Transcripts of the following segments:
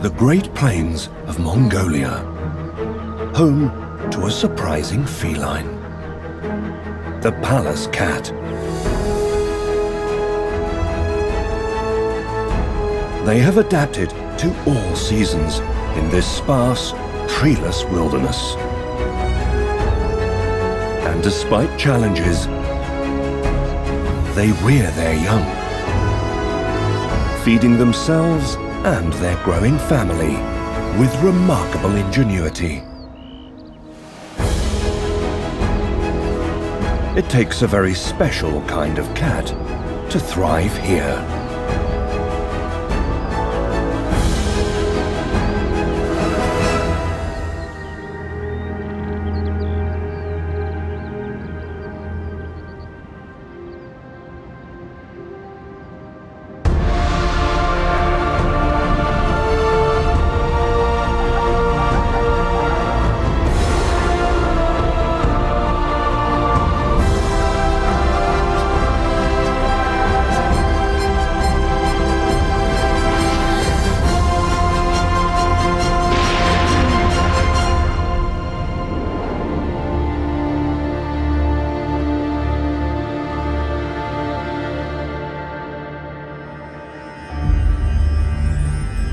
the Great Plains of Mongolia, home to a surprising feline, the Pallas cat. They have adapted to all seasons in this sparse, treeless wilderness. And despite challenges, they rear their young, feeding themselves and their growing family with remarkable ingenuity. It takes a very special kind of cat to thrive here.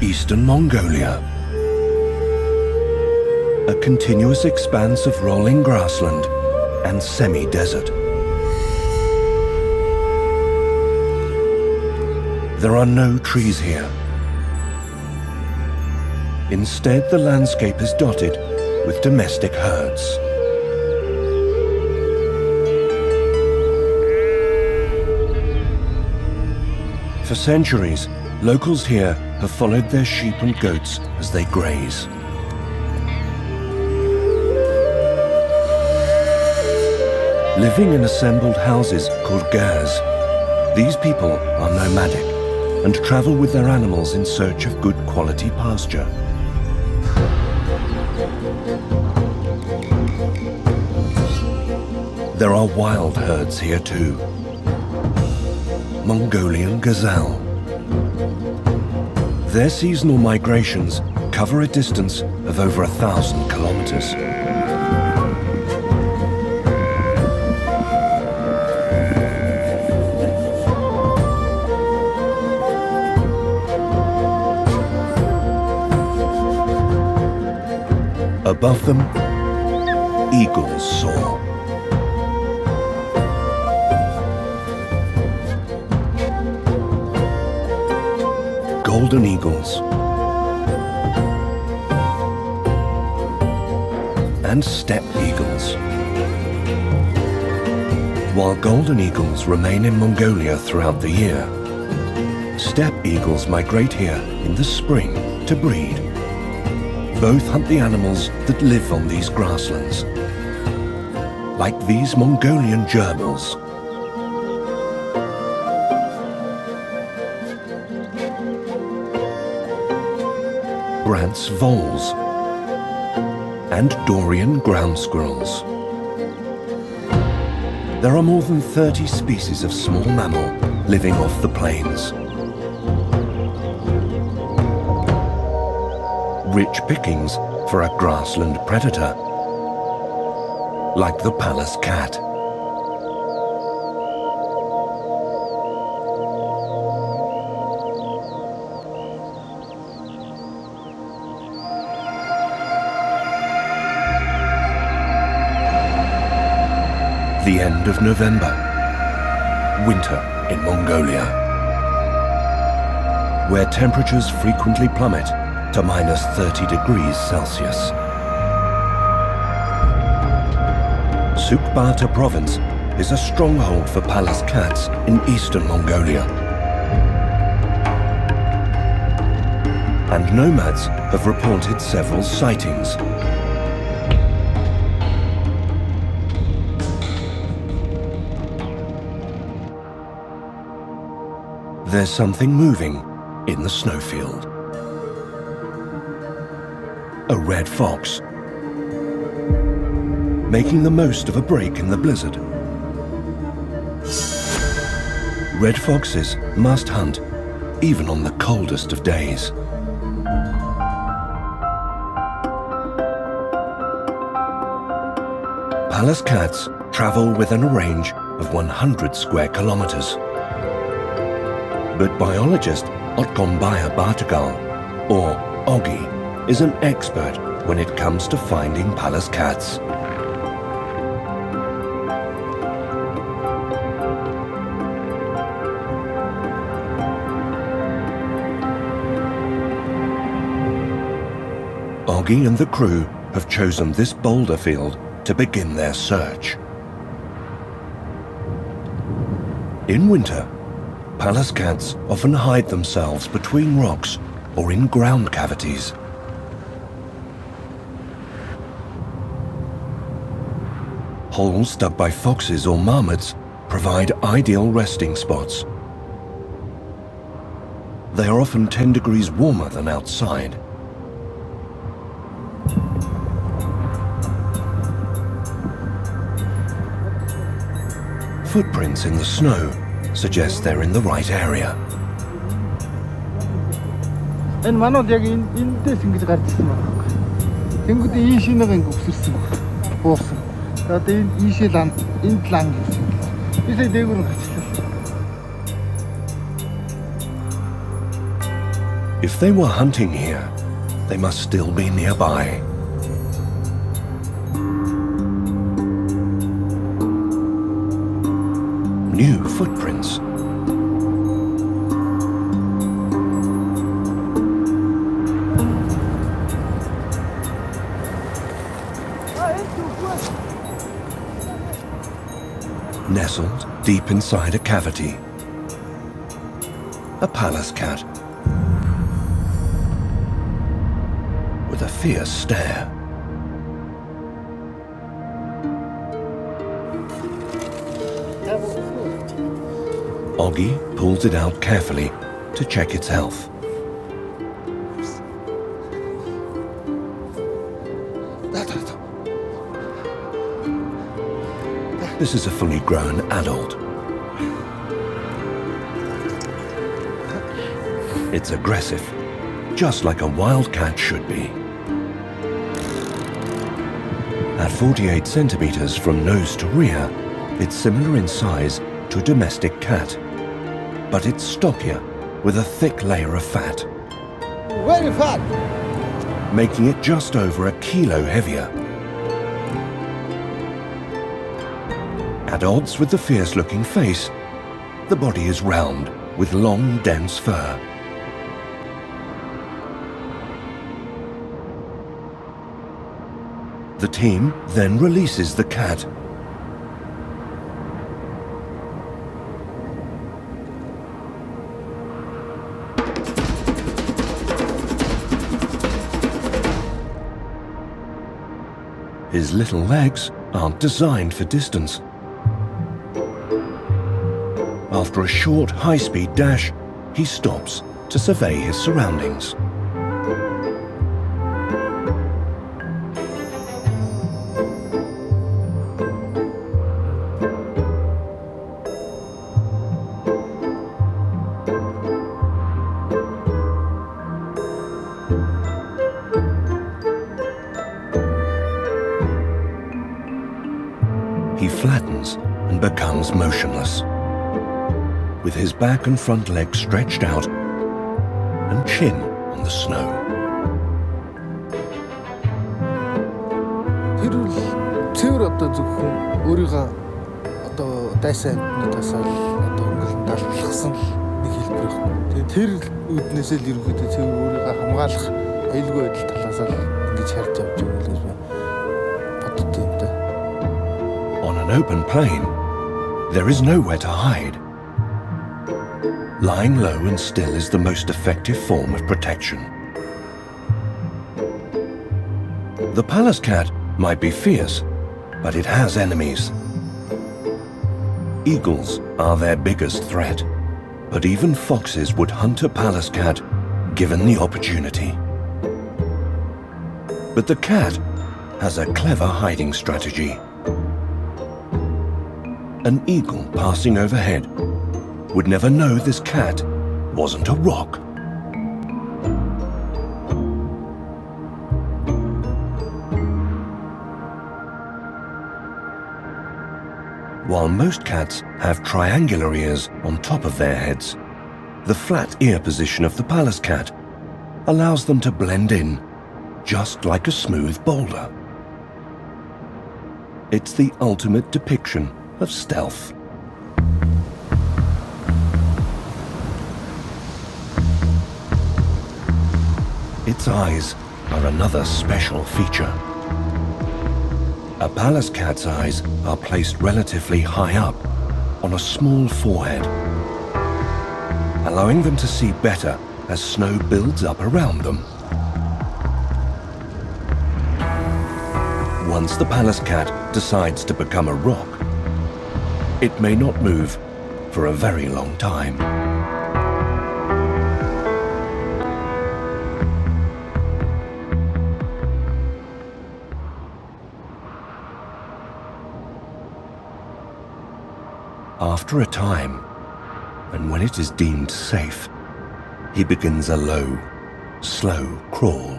Eastern Mongolia, a continuous expanse of rolling grassland and semi-desert. There are no trees here. Instead, the landscape is dotted with domestic herds. For centuries, locals here have followed their sheep and goats as they graze. Living in assembled houses called gers, these people are nomadic and travel with their animals in search of good quality pasture. There are wild herds here too. Mongolian gazelle. Their seasonal migrations cover a distance of over 1,000 kilometers. Above them, eagles soar. Golden eagles and steppe eagles. While golden eagles remain in Mongolia throughout the year, steppe eagles migrate here in the spring to breed. Both hunt the animals that live on these grasslands, like these Mongolian gerbils. Brant's voles and Dorian ground squirrels. There are more than 30 species of small mammal living off the plains. Rich pickings for a grassland predator, like the Pallas cat. The end of November, winter in Mongolia, where temperatures frequently plummet to minus 30 degrees Celsius. Sukbata province is a stronghold for Pallas cats in eastern Mongolia. And nomads have reported several sightings. There's something moving in the snowfield. A red fox, making the most of a break in the blizzard. Red foxes must hunt even on the coldest of days. Pallas cats travel within a range of 100 square kilometers. But biologist Otkombaya Bartagal, or Oggy, is an expert when it comes to finding Pallas cats. Oggy and the crew have chosen this boulder field to begin their search. In winter, Pallas cats often hide themselves between rocks or in ground cavities. Holes dug by foxes or marmots provide ideal resting spots. They are often 10 degrees warmer than outside. Footprints in the snow suggest they're in the right area. Энэ манууд яг эндээс ингэж гарчсан байна. Тэнгүүд ийшээ нэг ингэ өсөрсөн байна. Буусан. Одоо энэ ийшээ лан энд лан гэсэн. Ийшээ дээгүүр гарчлаа. If they were hunting here, they must still be nearby. New footprints. Nestled deep inside a cavity. A Pallas cat with a fierce stare. Oggy pulls it out carefully to check its health. This is a fully grown adult. It's aggressive, just like a wild cat should be. At 48 centimeters from nose to rear, it's similar in size to a domestic cat, but it's stockier with a thick layer of fat. Very fat! Making it just over 1 kilo heavier. At odds with the fierce-looking face, the body is round with long, dense fur. The team then releases the cat. His little legs aren't designed for distance. After a short, high-speed dash, he stops to survey his surroundings. He flattens and becomes motionless, with his back and front legs stretched out and chin on the snow. Тэр одоо зөвхөн өөрийгөө одоо дайсан амтнаас одоо өнгөлн далтлахсан нэг хэлбэр байна. Тэгээ тэр үднээсээ л ерөнхийдөө тэр өөрийгөө хамгаалах аюулгүй байдал талаас л ингэж харж явж байгаа л гэж боддог юм да. On an open plain, there is nowhere to hide. Lying low and still is the most effective form of protection. The Pallas cat might be fierce, but it has enemies. Eagles are their biggest threat, but even foxes would hunt a Pallas cat given the opportunity. But the cat has a clever hiding strategy. An eagle passing overhead would never know this cat wasn't a rock. While most cats have triangular ears on top of their heads, the flat ear position of the Pallas cat allows them to blend in just like a smooth boulder. It's the ultimate depiction of stealth. Its eyes are another special feature. A Pallas cat's eyes are placed relatively high up on a small forehead, allowing them to see better as snow builds up around them. Once the Pallas cat decides to become a rock, it may not move for a very long time. After a time, and when it is deemed safe, he begins a low, slow crawl.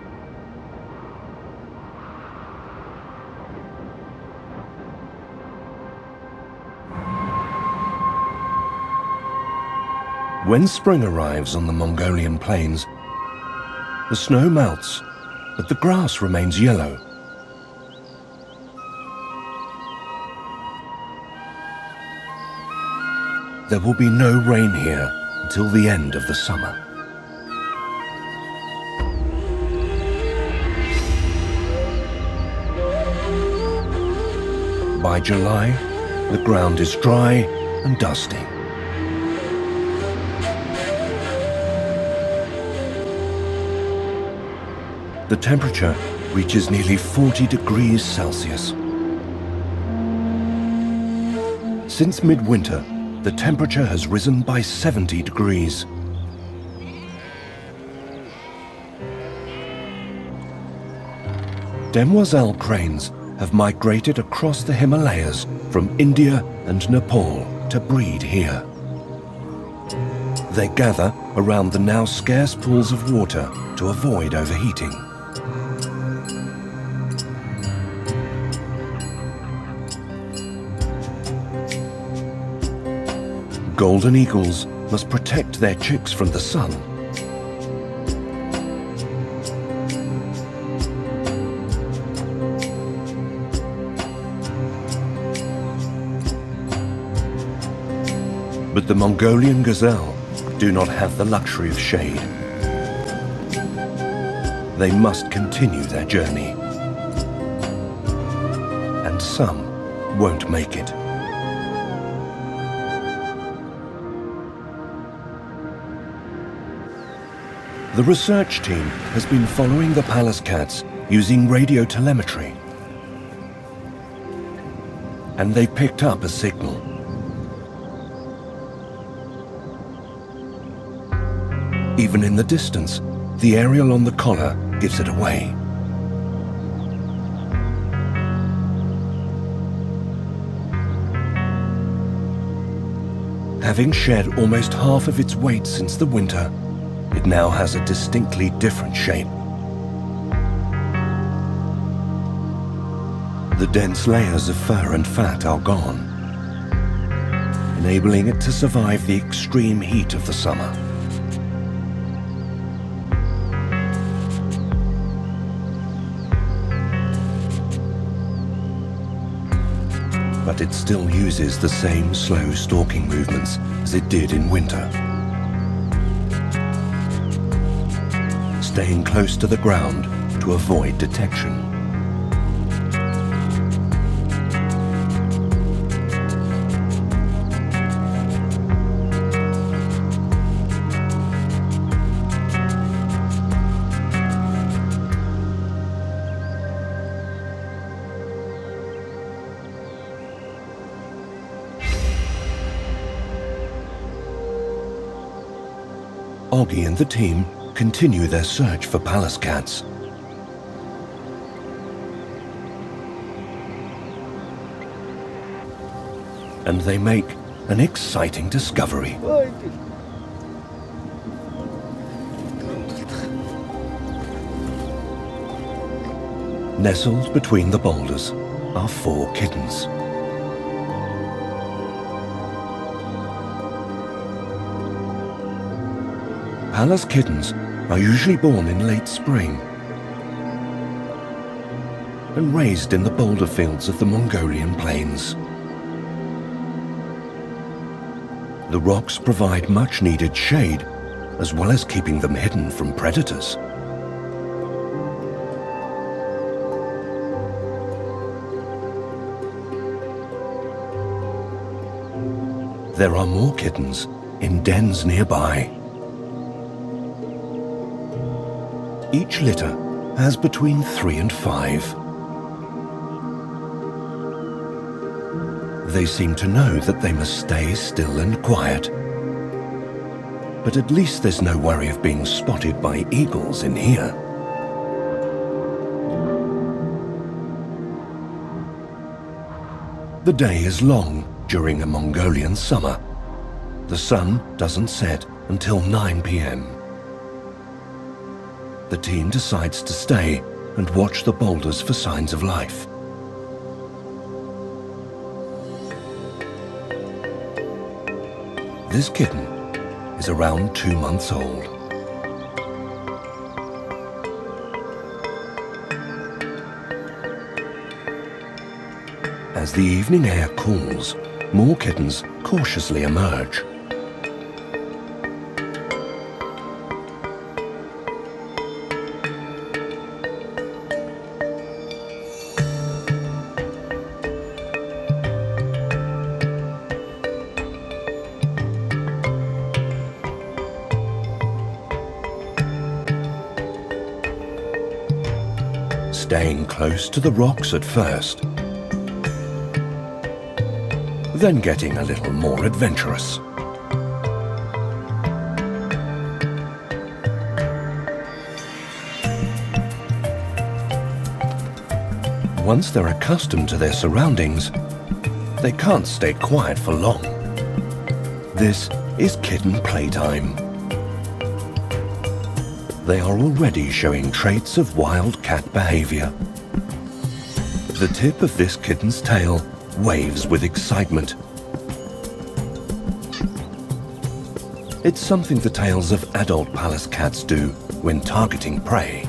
When spring arrives on the Mongolian plains, the snow melts, but the grass remains yellow. There will be no rain here until the end of the summer. By July, the ground is dry and dusty. The temperature reaches nearly 40 degrees Celsius. Since midwinter, the temperature has risen by 70 degrees. Demoiselle cranes have migrated across the Himalayas from India and Nepal to breed here. They gather around the now scarce pools of water to avoid overheating. Golden eagles must protect their chicks from the sun. But the Mongolian gazelle do not have the luxury of shade. They must continue their journey. And some won't make it. The research team has been following the Pallas cats using radio telemetry. And they picked up a signal. Even in the distance, the aerial on the collar gives it away. Having shed almost half of its weight since the winter, it now has a distinctly different shape. The dense layers of fur and fat are gone, enabling it to survive the extreme heat of the summer. But it still uses the same slow stalking movements as it did in winter. Staying close to the ground to avoid detection. Oggy and the team continue their search for Pallas cats. And they make an exciting discovery. Nestled between the boulders are 4 kittens. Pallas kittens are usually born in late spring and raised in the boulder fields of the Mongolian plains. The rocks provide much needed shade, as well as keeping them hidden from predators. There are more kittens in dens nearby. Each litter has between 3 and 5. They seem to know that they must stay still and quiet. But at least there's no worry of being spotted by eagles in here. The day is long during a Mongolian summer. The sun doesn't set until 9 p.m. The team decides to stay and watch the boulders for signs of life. This kitten is around 2 months old. As the evening air cools, more kittens cautiously emerge. Staying close to the rocks at first, then getting a little more adventurous. Once they're accustomed to their surroundings, they can't stay quiet for long. This is kitten playtime. They are already showing traits of wild cat behavior. The tip of this kitten's tail waves with excitement. It's something the tails of adult Pallas cats do when targeting prey.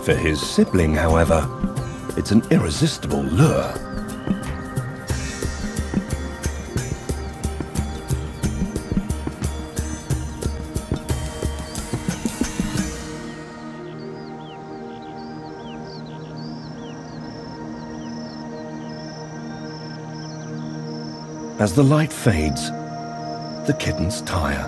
For his sibling, however, it's an irresistible lure. As the light fades, the kittens tire.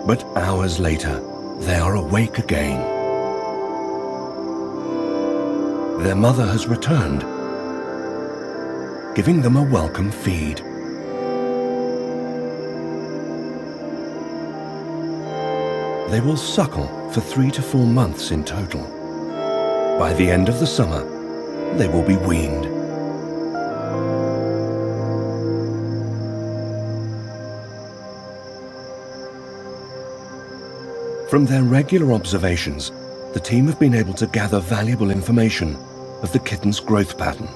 But hours later, they are awake again. Their mother has returned, giving them a welcome feed. They will suckle for 3 to 4 months in total. By the end of the summer, they will be weaned. From their regular observations, the team have been able to gather valuable information of the kitten's growth pattern.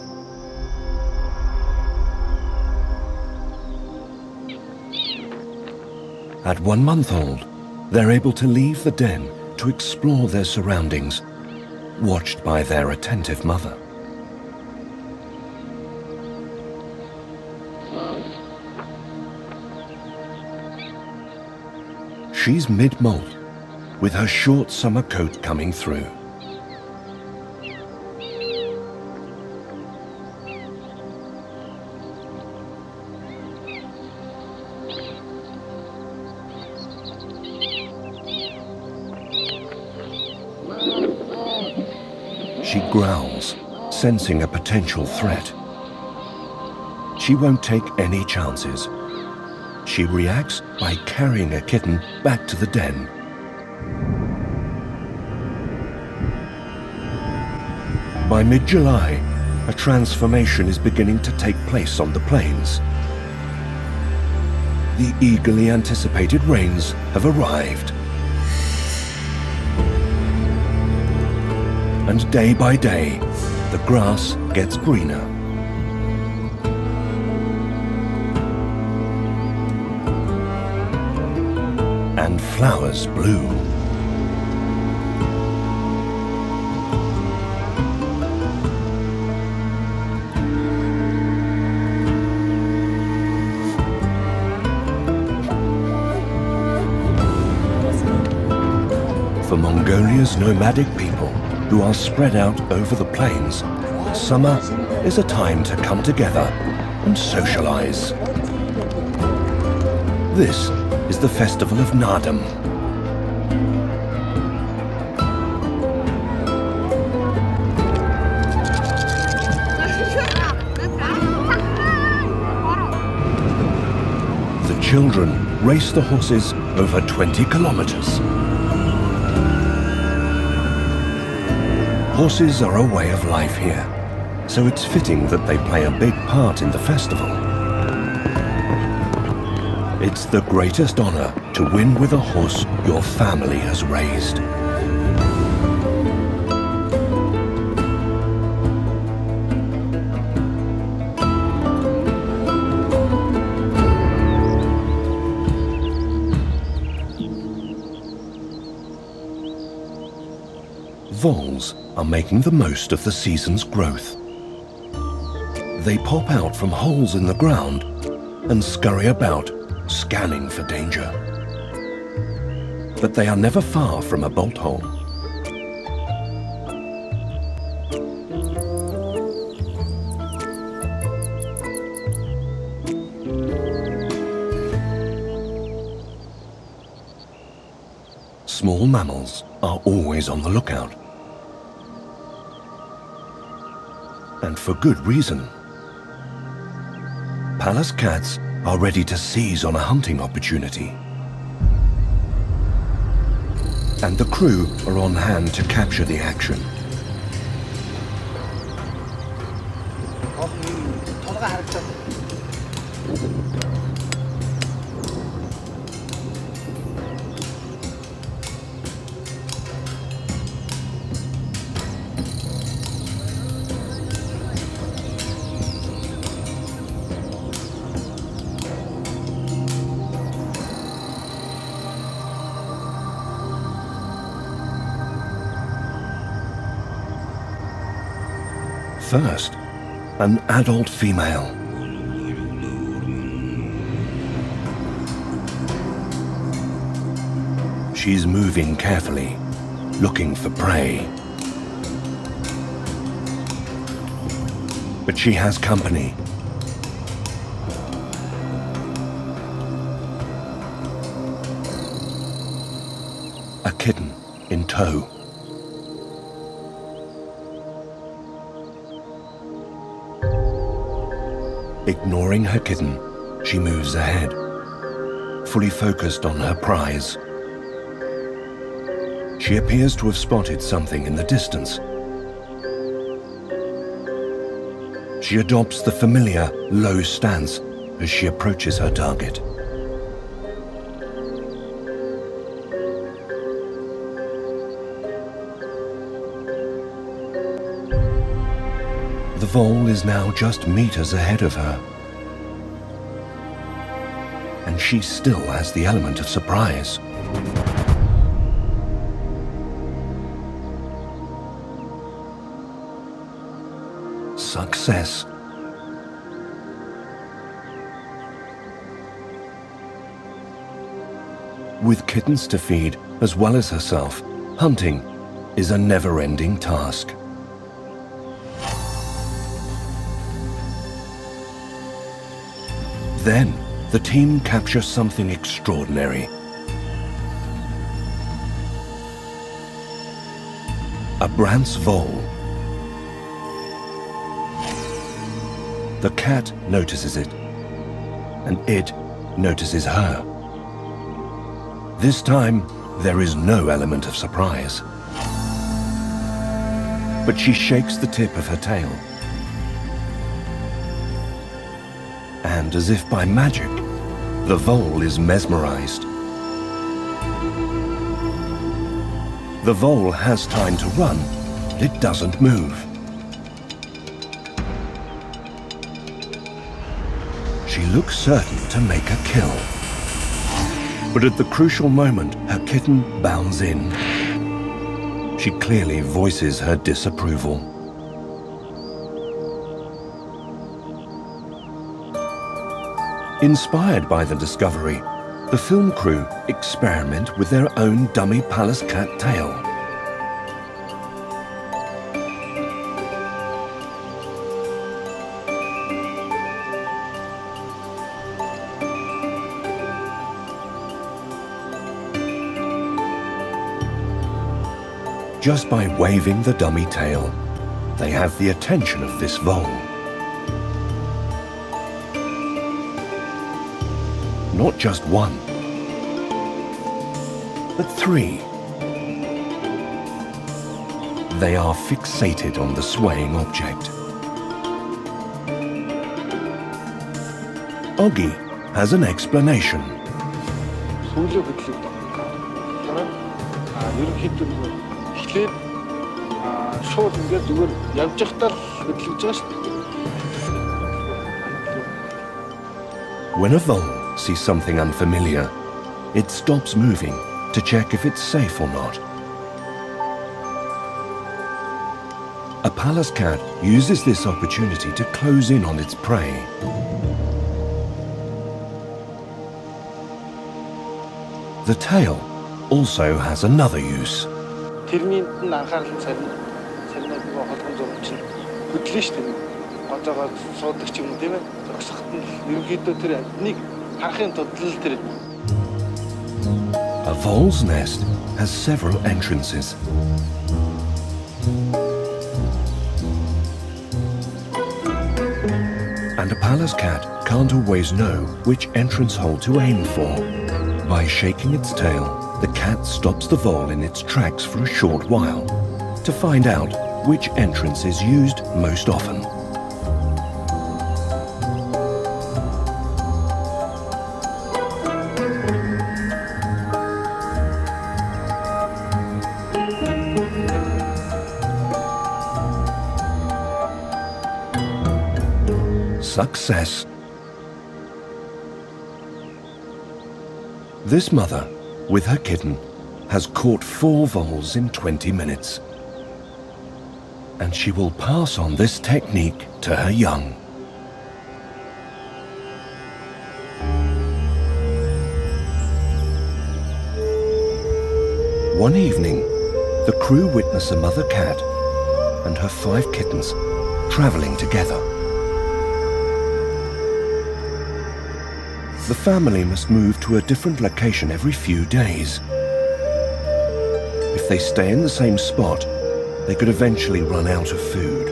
At 1 month old, they're able to leave the den to explore their surroundings, watched by their attentive mother. She's mid-molt, with her short summer coat coming through. She growls, sensing a potential threat. She won't take any chances. She reacts by carrying a kitten back to the den. By mid-July, a transformation is beginning to take place on the plains. The eagerly anticipated rains have arrived. And day by day, the grass gets greener. And flowers bloom. For Mongolia's nomadic people, who are spread out over the plains, summer is a time to come together and socialize. This is the festival of Nadam. The children race the horses over 20 kilometers. Horses are a way of life here, so it's fitting that they play a big part in the festival. It's the greatest honor to win with a horse your family has raised. Voles are making the most of the season's growth. They pop out from holes in the ground and scurry about, scanning for danger. But they are never far from a bolt hole. Small mammals are always on the lookout. And for good reason. Pallas cats are ready to seize on a hunting opportunity. And the crew are on hand to capture the action. First, an adult female. She's moving carefully, looking for prey. But she has company. A kitten in tow. Ignoring her kitten, she moves ahead, fully focused on her prize. She appears to have spotted something in the distance. She adopts the familiar low stance as she approaches her target. The vole is now just meters ahead of her. And she still has the element of surprise. Success. With kittens to feed as well as herself, hunting is a never-ending task. Then, the team captures something extraordinary. A Brandt's vole. The cat notices it, and it notices her. This time, there is no element of surprise. But she shakes the tip of her tail. And as if by magic, the vole is mesmerized. The vole has time to run, it doesn't move. She looks certain to make a kill. But at the crucial moment, her kitten bounds in. She clearly voices her disapproval. Inspired by the discovery, the film crew experiment with their own dummy Pallas cat tail. Just by waving the dummy tail, they have the attention of this vole. Not just one, but three. They are fixated on the swaying object. Oggy has an explanation. When a vole sees something unfamiliar, it stops moving to check if it's safe or not. A Pallas cat uses this opportunity to close in on its prey. The tail also has another use. A vole's nest has several entrances. And a Pallas cat can't always know which entrance hole to aim for. By shaking its tail, the cat stops the vole in its tracks for a short while to find out which entrance is used most often. Success. This mother, with her kitten, has caught 4 voles in 20 minutes. And she will pass on this technique to her young. One evening, the crew witness a mother cat and her 5 kittens traveling together. The family must move to a different location every few days. If they stay in the same spot, they could eventually run out of food.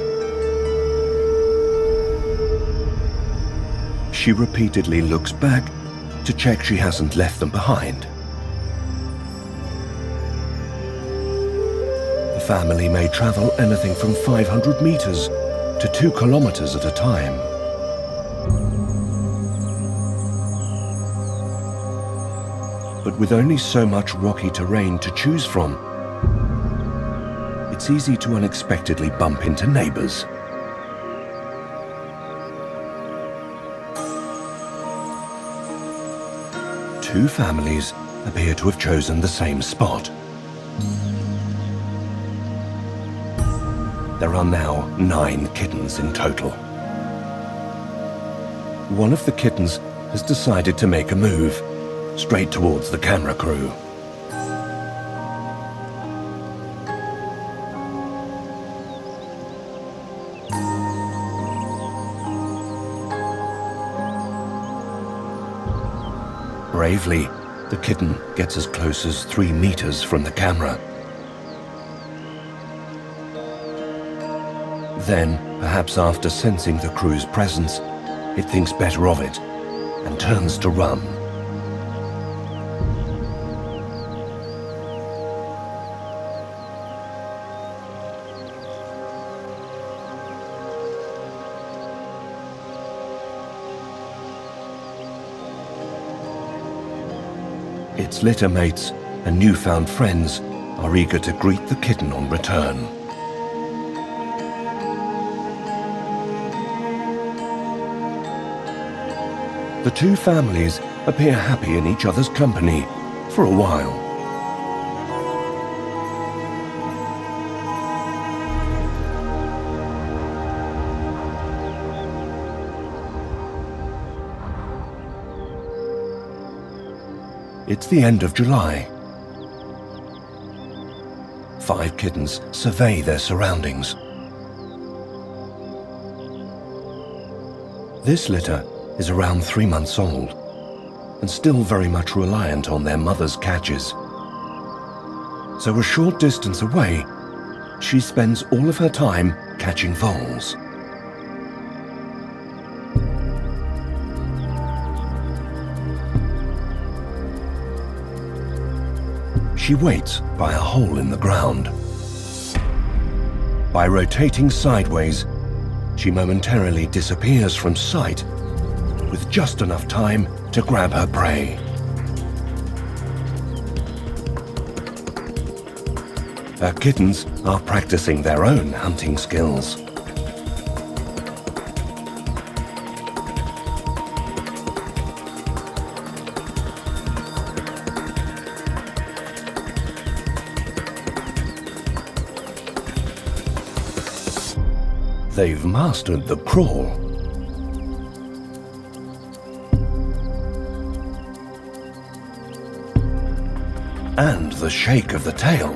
She repeatedly looks back to check she hasn't left them behind. The family may travel anything from 500 meters to 2 kilometers at a time. But with only so much rocky terrain to choose from, it's easy to unexpectedly bump into neighbors. Two families appear to have chosen the same spot. There are now 9 kittens in total. One of the kittens has decided to make a move straight towards the camera crew. Bravely, the kitten gets as close as 3 meters from the camera. Then, perhaps after sensing the crew's presence, it thinks better of it and turns to run. Its litter mates and newfound friends are eager to greet the kitten on return. The two families appear happy in each other's company for a while. It's the end of July. 5 kittens survey their surroundings. This litter is around 3 months old and still very much reliant on their mother's catches. So a short distance away, she spends all of her time catching voles. She waits by a hole in the ground. By rotating sideways, she momentarily disappears from sight with just enough time to grab her prey. Her kittens are practicing their own hunting skills. They've mastered the crawl. And the shake of the tail.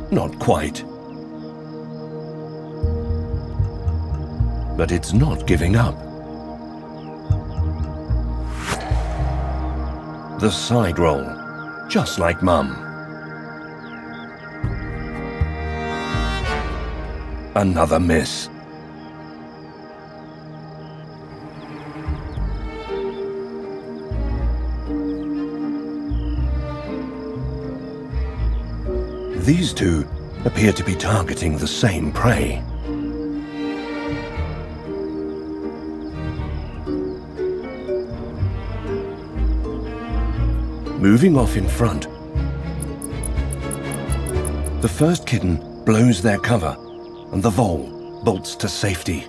Not quite. But it's not giving up. The side roll, just like Mum. Another miss. These two appear to be targeting the same prey. Moving off in front, the first kitten blows their cover and the vole bolts to safety.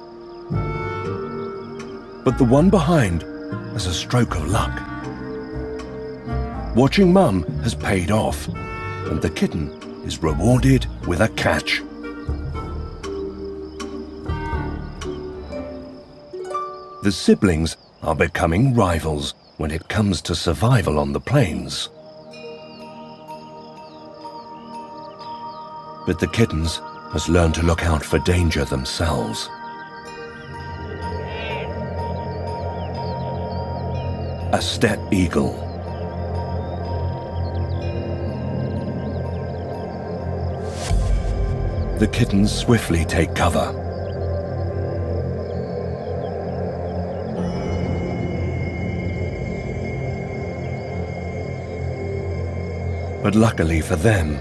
But the one behind has a stroke of luck. Watching Mum has paid off, and the kitten is rewarded with a catch. The siblings are becoming rivals when it comes to survival on the plains. But the kittens has learned to look out for danger themselves. A steppe eagle. The kittens swiftly take cover. But luckily for them,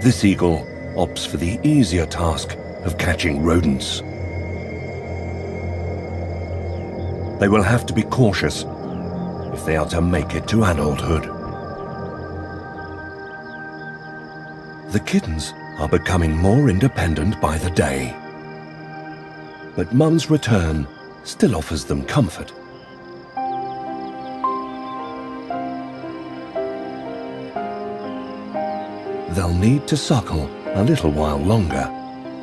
this eagle opts for the easier task of catching rodents. They will have to be cautious if they are to make it to adulthood. The kittens are becoming more independent by the day. But Mum's return still offers them comfort. They'll need to suckle a little while longer,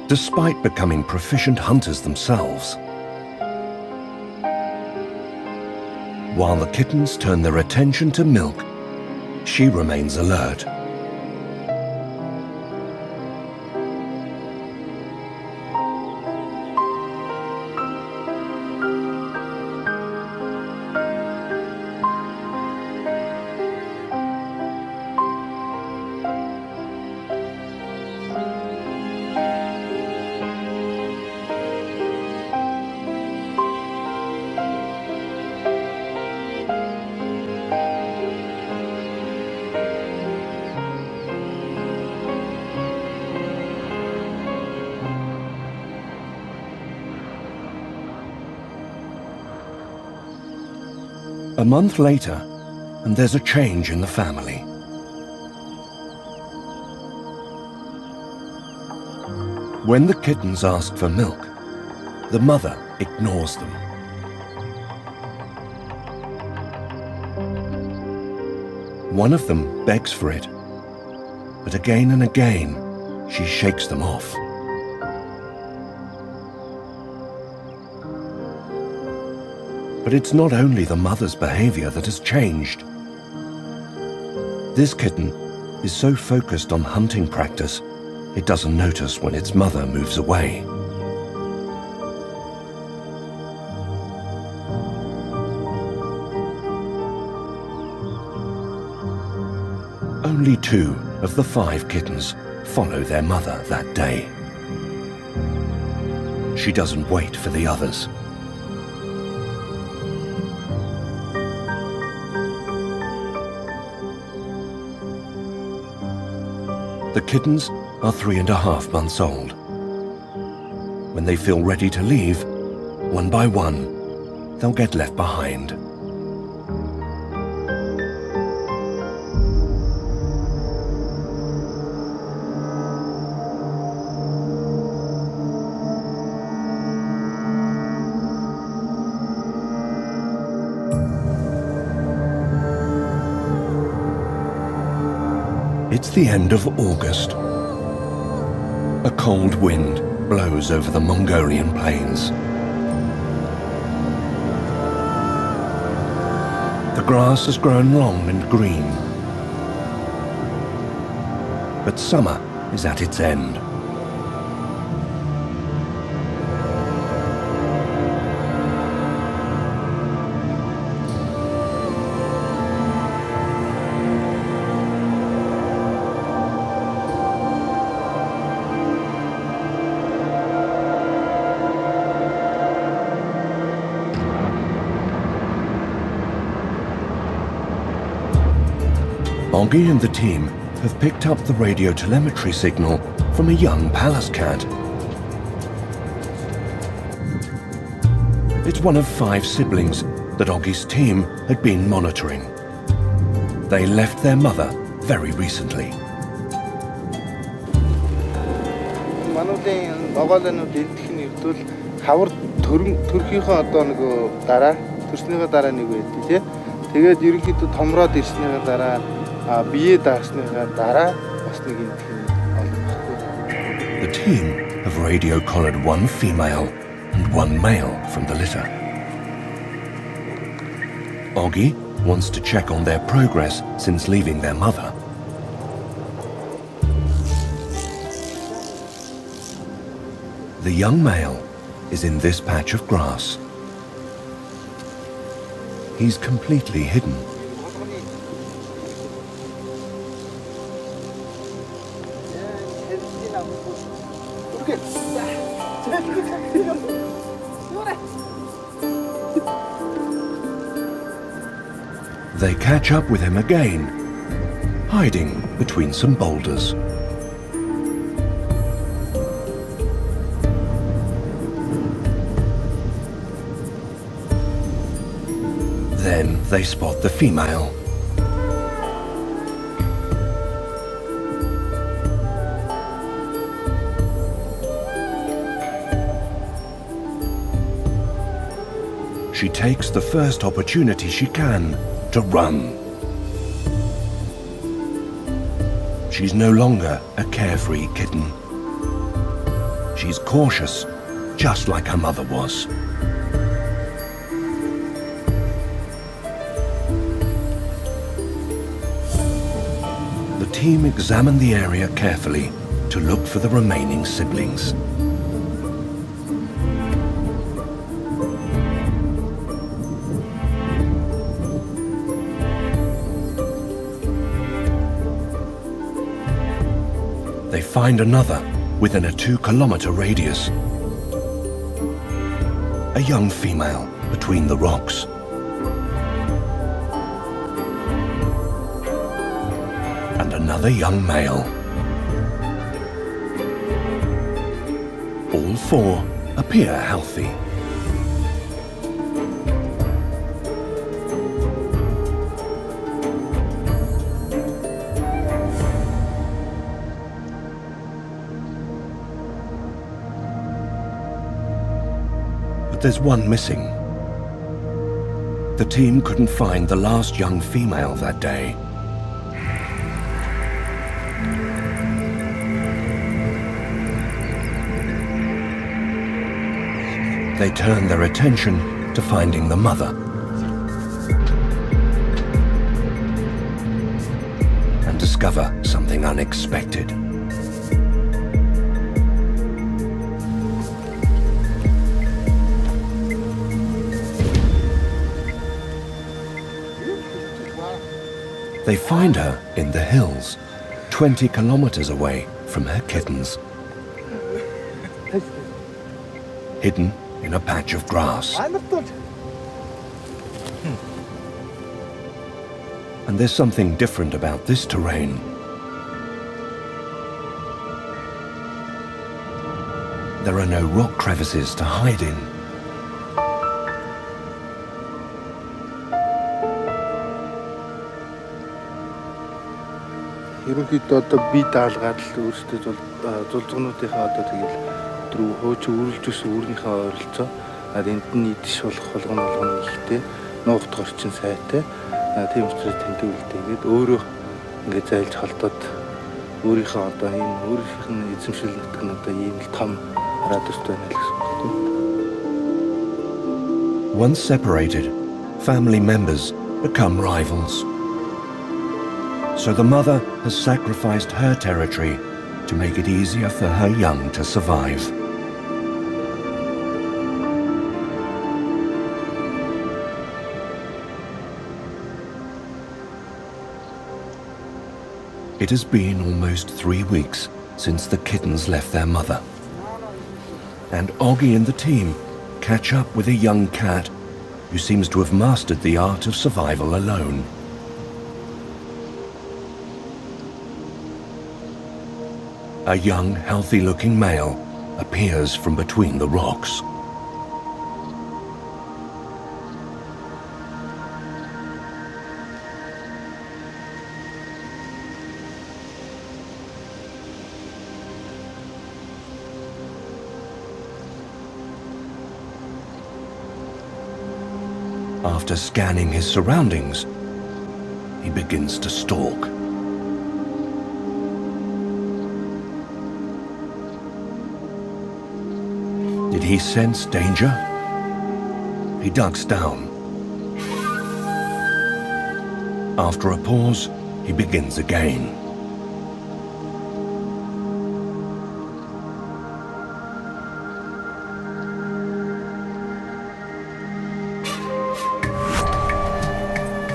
despite becoming proficient hunters themselves. While the kittens turn their attention to milk, she remains alert. A month later, and there's a change in the family. When the kittens ask for milk, the mother ignores them. One of them begs for it, but again and again she shakes them off. But it's not only the mother's behavior that has changed. This kitten is so focused on hunting practice, it doesn't notice when its mother moves away. Only 2 of the 5 kittens follow their mother that day. She doesn't wait for the others. The kittens are 3.5 months old. When they feel ready to leave, one by one, they'll get left behind. It's the end of August. A cold wind blows over the Mongolian plains. The grass has grown long and green. But summer is at its end. Oggy and the team have picked up the radio telemetry signal from a young Pallas cat. It's one of 5 siblings that Oggy's team had been monitoring. They left their mother very recently. Мануудын Монголынууд эдгэх нь хэвдвэл хавар төрхийнхөө одоо нэг дараа төрснийхөө дараа нэг байдгийг тий. Тэгээд ерөнхийдөө томроод ирснийхээ дараа бие даасныхаа дараа бас нэг эдгэх нь олон баггүй. The team have radio collared 1 female and 1 male from the litter. Oggy wants to check on their progress since leaving their mother. The young male is in this patch of grass. He's completely hidden. They catch up with him again, hiding between some boulders. Then they spot the female. She takes the first opportunity she can to run. She's no longer a carefree kitten. She's cautious, just like her mother was. The team examined the area carefully to look for the remaining siblings. They find another within a 2-kilometer radius. A young female between the rocks. And another young male. All 4 appear healthy. But there's one missing. The team couldn't find the last young female that day. They turned their attention to finding the mother. And discover something unexpected. They find her in the hills, 20 kilometers away from her kittens. Hidden in a patch of grass. And there's something different about this terrain. There are no rock crevices to hide in. Ерөнхийдөө одоо бие даалгаад л өөрсдөө зулцгнуудынхаа одоо тэгэл өдрөө хөөж үргэлж өсөн өөрийнхөө ойролцоо энд нь идэж болох болгоно ихтэй нуугт горчин сайтай тийм учраас тэндэг үлдээгээд өөрөө ингээд зайлж холдоод өөрийнхөө одоо энэ өөрийнх нь эзэмшил нутаг нь одоо ийм л том радиустай байна л гэсэн үг тийм. Once separated, family members become rivals. So the mother has sacrificed her territory to make it easier for her young to survive. It has been almost 3 weeks since the kittens left their mother. And Oggy and the team catch up with a young cat who seems to have mastered the art of survival alone. A young, healthy-looking male appears from between the rocks. After scanning his surroundings, he begins to stalk. Did he sense danger? He ducks down. After a pause, he begins again.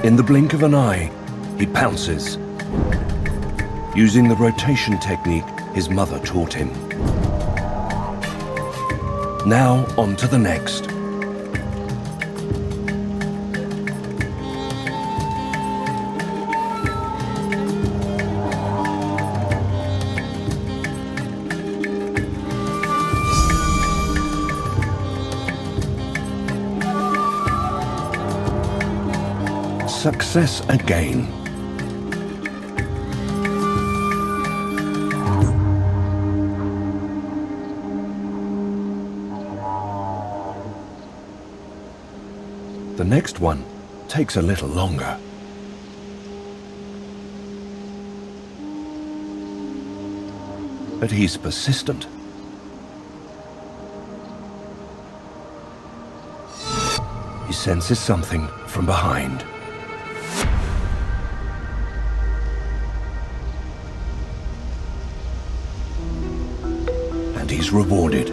In the blink of an eye, he pounces, using the rotation technique his mother taught him. Now on to the next. Success again. The next one takes a little longer. But he's persistent. He senses something from behind. And he's rewarded.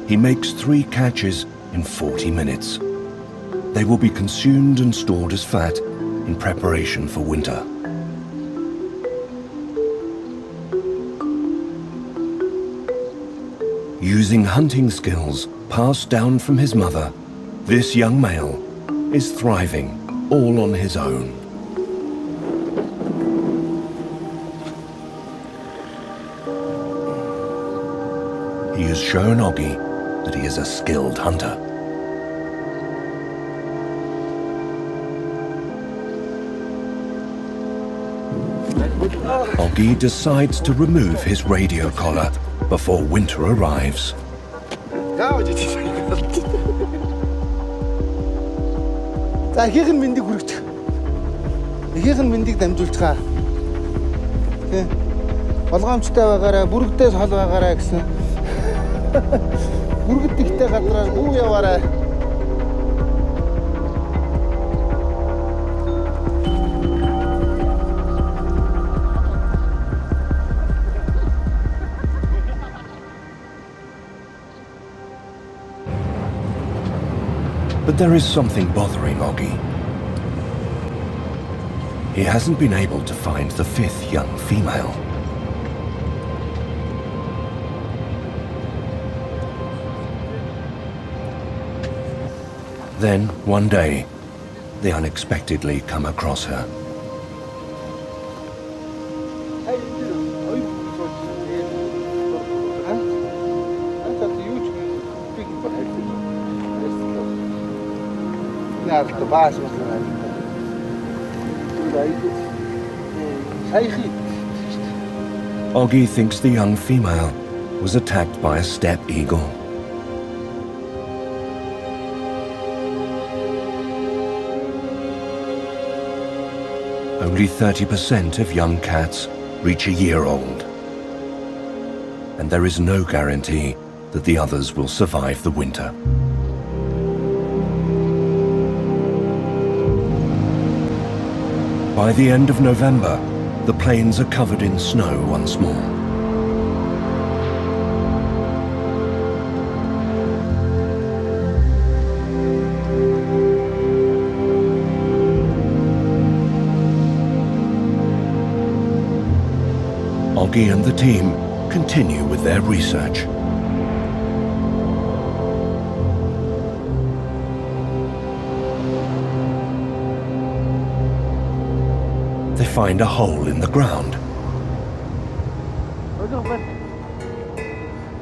He makes 3 catches in 40 minutes. They will be consumed and stored as fat in preparation for winter. Using hunting skills passed down from his mother, this young male is thriving all on his own. He has shown Oggy that he is a skilled hunter. Oggy decides to remove his radio collar before winter arrives. Яавч тийм. За ихийнх нь мэндийг хүргэж. Ихийнх нь мэндийг дамжуулцгаа. Тэ. Болгоомжтой байгаарай, бүрэгдээс хол байгаарай гэсэн. Бүргэд ихтэй газраар бүү яваарай. But there is something bothering Oggy. He hasn't been able to find the fifth young female. Then, one day, they unexpectedly come across her. Oggy thinks the young female was attacked by a steppe eagle. Only 30% of young cats reach a year old, and there is no guarantee that the others will survive the winter. By the end of November, the plains are covered in snow once more. Oggy and the team continue with their research. They find a hole in the ground,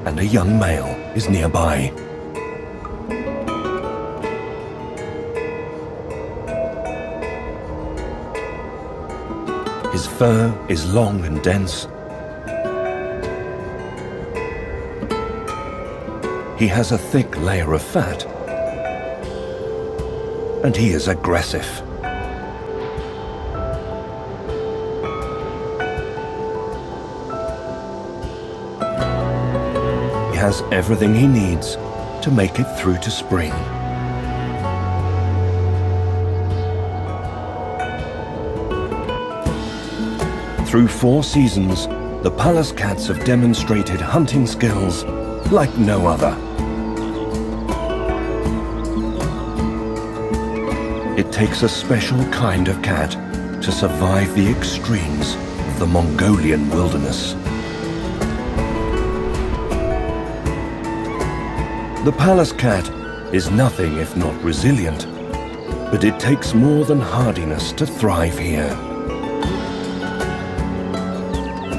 and a young male is nearby. His fur is long and dense. He has a thick layer of fat, and he is aggressive. He has everything he needs to make it through to spring. Through 4 seasons, the Pallas cats have demonstrated hunting skills like no other. It takes a special kind of cat to survive the extremes of the Mongolian wilderness. The Pallas cat is nothing if not resilient, but it takes more than hardiness to thrive here.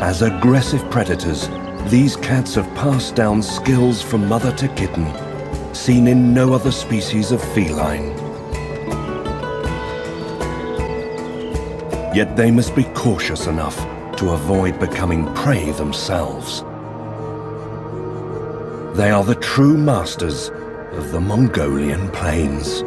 As aggressive predators, these cats have passed down skills from mother to kitten, seen in no other species of feline. Yet they must be cautious enough to avoid becoming prey themselves. They are the true masters of the Mongolian plains.